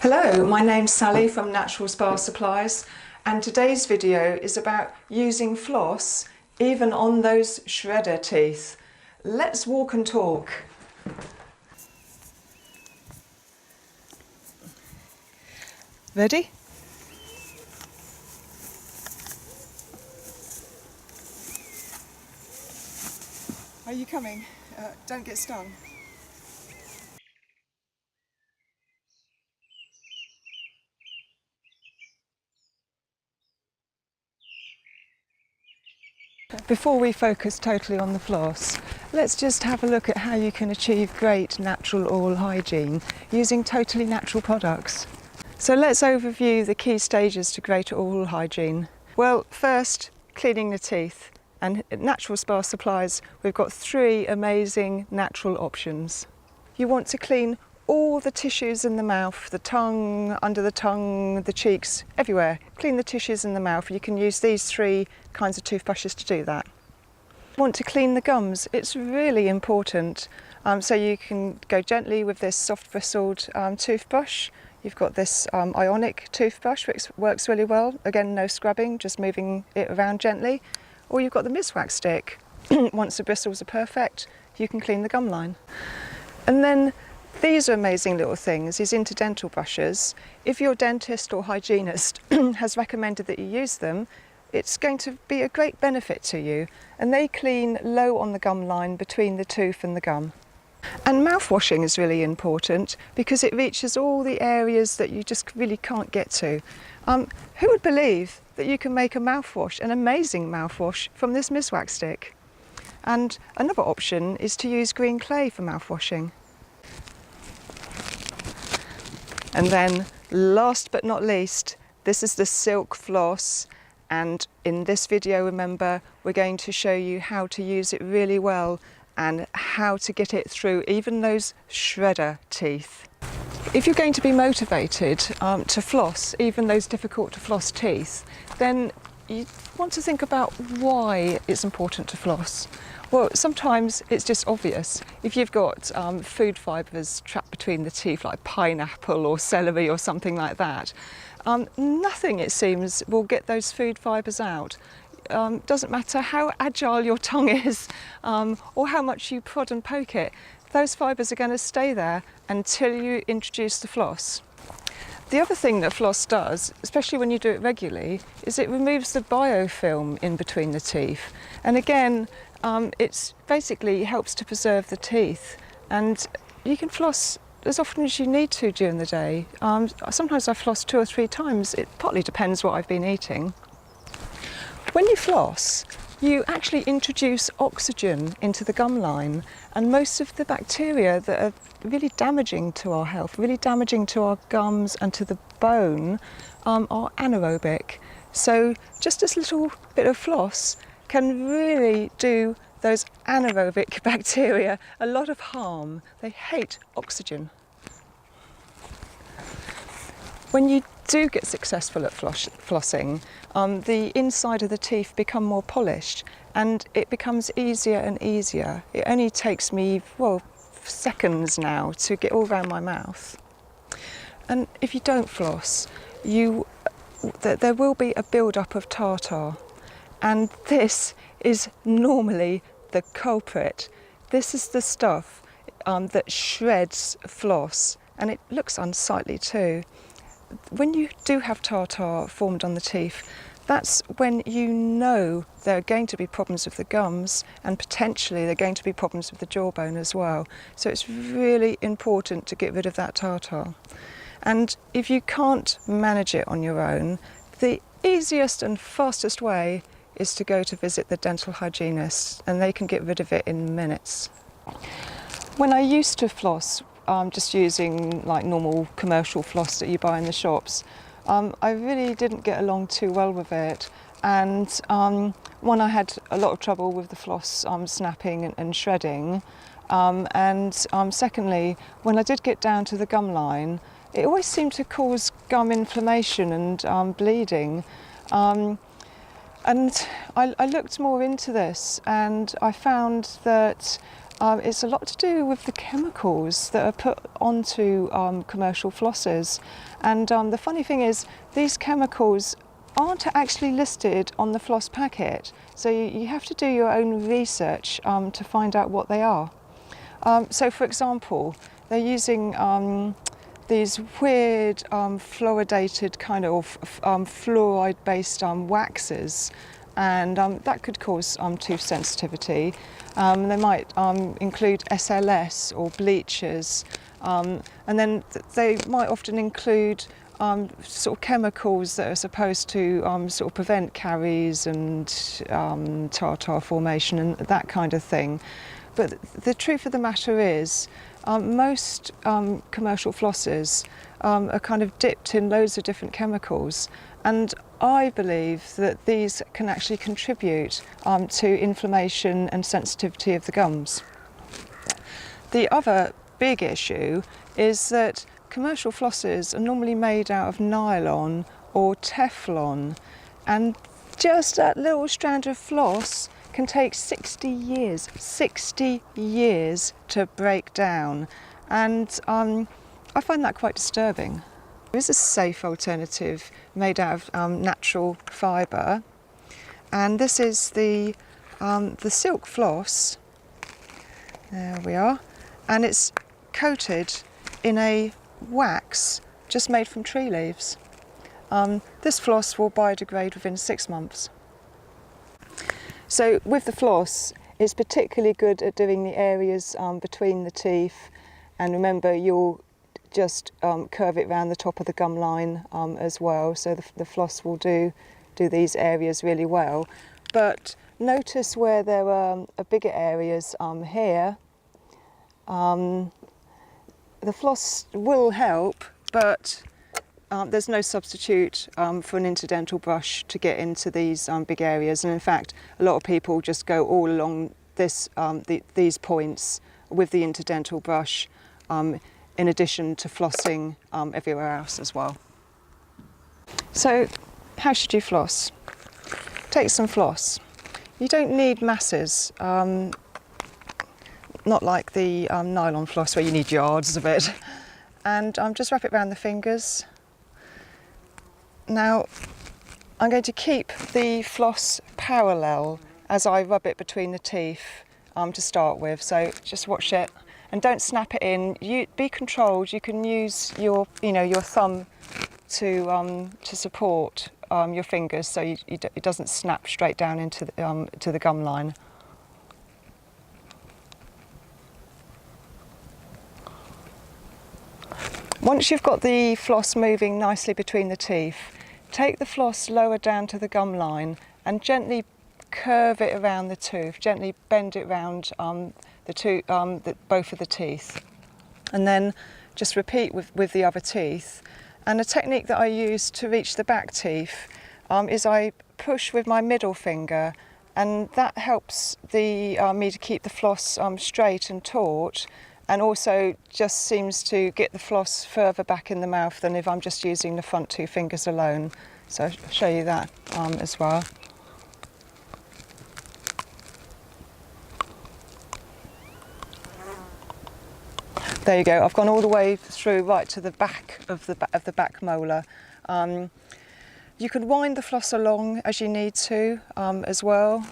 Hello, my name's Sally from Natural Spa Supplies, and today's video is about using floss even on those shredder teeth. Let's walk and talk. Ready? Are you coming? Don't get stung. Before we focus totally on the floss, let's just have a look at how you can achieve great natural oral hygiene using totally natural products. So let's overview the key stages to great oral hygiene. Well, first, cleaning the teeth. And at Natural Spa Supplies, we've got 3 amazing natural options. You want to clean all the tissues in the mouth, the tongue, under the tongue, the cheeks, everywhere. Clean the tissues in the mouth. You can use these 3 kinds of toothbrushes to do that. Want to clean the gums? It's really important. So you can go gently with this soft bristled toothbrush. You've got this ionic toothbrush, which works really well. Again, no scrubbing, just moving it around gently. Or you've got the miswax stick. Once the bristles are perfect, you can clean the gum line. And then these are amazing little things, these interdental brushes. If your dentist or hygienist has recommended that you use them, it's going to be a great benefit to you. And they clean low on the gum line between the tooth and the gum. And mouthwashing is really important because it reaches all the areas that you just really can't get to. Who would believe that you can make a mouthwash, an amazing mouthwash, from this miswax stick? And another option is to use green clay for mouthwashing. And then, last but not least, this is the silk floss. And in this video, remember, we're going to show you how to use it really well and how to get it through even those shredder teeth. If you're going to be motivated to floss, even those difficult to floss teeth, then you want to think about why it's important to floss. Well, sometimes it's just obvious. If you've got food fibres trapped between the teeth, like pineapple or celery or something like that, nothing, it seems, will get those food fibres out. Doesn't matter how agile your tongue is or how much you prod and poke it, those fibres are going to stay there until you introduce the floss. The other thing that floss does, especially when you do it regularly, is it removes the biofilm in between the teeth. And again, it basically helps to preserve the teeth. And you can floss as often as you need to during the day. Sometimes I floss 2 or 3 times. It partly depends what I've been eating. When you floss, you actually introduce oxygen into the gum line, and most of the bacteria that are really damaging to our health, really damaging to our gums and to the bone, are anaerobic. So just this little bit of floss can really do those anaerobic bacteria a lot of harm. They hate oxygen. When you do get successful at flossing, the inside of the teeth become more polished and it becomes easier and easier. It only takes me, well, seconds now to get all around my mouth. And if you don't floss, there will be a build-up of tartar. And this is normally the culprit. This is the stuff that shreds floss, and it looks unsightly too. When you do have tartar formed on the teeth, that's when you know there are going to be problems with the gums, and potentially there are going to be problems with the jawbone as well. So it's really important to get rid of that tartar. And if you can't manage it on your own, the easiest and fastest way is to go to visit the dental hygienist, and they can get rid of it in minutes. When I used to floss, just using like normal commercial floss that you buy in the shops, I really didn't get along too well with it. And one, I had a lot of trouble with the floss snapping and shredding. And secondly, when I did get down to the gum line, it always seemed to cause gum inflammation and bleeding. And I looked more into this, and I found that It's a lot to do with the chemicals that are put onto commercial flosses. And the funny thing is, these chemicals aren't actually listed on the floss packet. So you have to do your own research to find out what they are. So for example, they're using these weird fluoridated kind of fluoride-based waxes, and that could cause tooth sensitivity. They might include SLS or bleachers, and then they might often include sort of chemicals that are supposed to sort of prevent caries and tartar formation and that kind of thing. But the truth of the matter is, most commercial flosses are kind of dipped in loads of different chemicals, and I believe that these can actually contribute to inflammation and sensitivity of the gums. The other big issue is that commercial flosses are normally made out of nylon or Teflon, and just that little strand of floss can take 60 years to break down, and I find that quite disturbing. There is a safe alternative made out of natural fibre, and this is the silk floss. There we are, and it's coated in a wax just made from tree leaves. This floss will biodegrade within 6 months. So with the floss, it's particularly good at doing the areas between the teeth, and remember, you'll just curve it around the top of the gum line as well, so the floss will do these areas really well. But notice where there are bigger areas here. The floss will help, but there's no substitute for an interdental brush to get into these big areas, and in fact a lot of people just go all along these points with the interdental brush, in addition to flossing everywhere else as well. So how should you floss? Take some floss. You don't need masses, not like the nylon floss where you need yards of it, and just wrap it around the fingers. Now I'm going to keep the floss parallel as I rub it between the teeth to start with, so just watch it. And don't snap it in. Be controlled. You can use your thumb to support your fingers, so it doesn't snap straight down into to the gum line. Once you've got the floss moving nicely between the teeth, take the floss lower down to the gum line and gently curve it around the tooth. Gently bend it around both of the teeth, and then just repeat with the other teeth. And a technique that I use to reach the back teeth is I push with my middle finger, and that helps me to keep the floss straight and taut, and also just seems to get the floss further back in the mouth than if I'm just using the front 2 fingers alone. So I'll show you that as well. There you go. I've gone all the way through right to the back of the back molar. You can wind the floss along as you need to as well.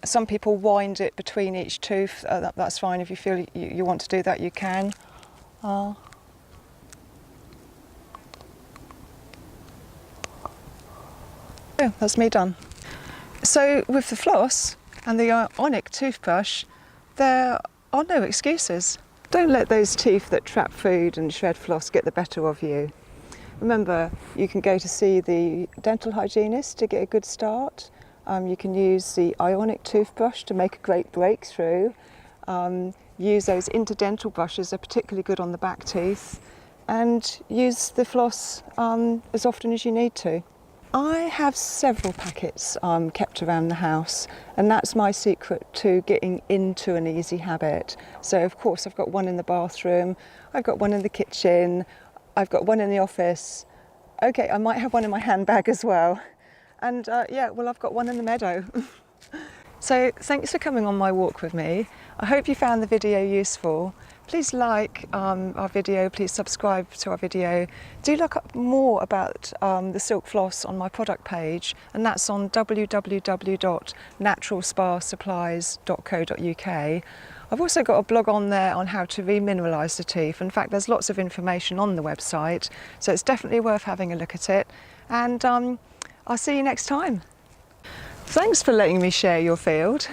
Some people wind it between each tooth. That's fine. If you feel you want to do that, you can. Yeah, that's me done. So with the floss and the ionic toothbrush, there are no excuses. Don't let those teeth that trap food and shred floss get the better of you. Remember, you can go to see the dental hygienist to get a good start. You can use the ionic toothbrush to make a great breakthrough. Use those interdental brushes, they're particularly good on the back teeth. And use the floss as often as you need to. I have several packets kept around the house, and that's my secret to getting into an easy habit. So of course I've got one in the bathroom, I've got one in the kitchen, I've got one in the office. Okay, I might have one in my handbag as well. And yeah, well, I've got one in the meadow. So So thanks for coming on my walk with me. I hope you found the video useful. Please like our video, please subscribe to our video. Do look up more about the silk floss on my product page, and that's on www.naturalspasupplies.co.uk. I've also got a blog on there on how to remineralise the teeth. In fact, there's lots of information on the website, so it's definitely worth having a look at it. And I'll see you next time. Thanks for letting me share your field.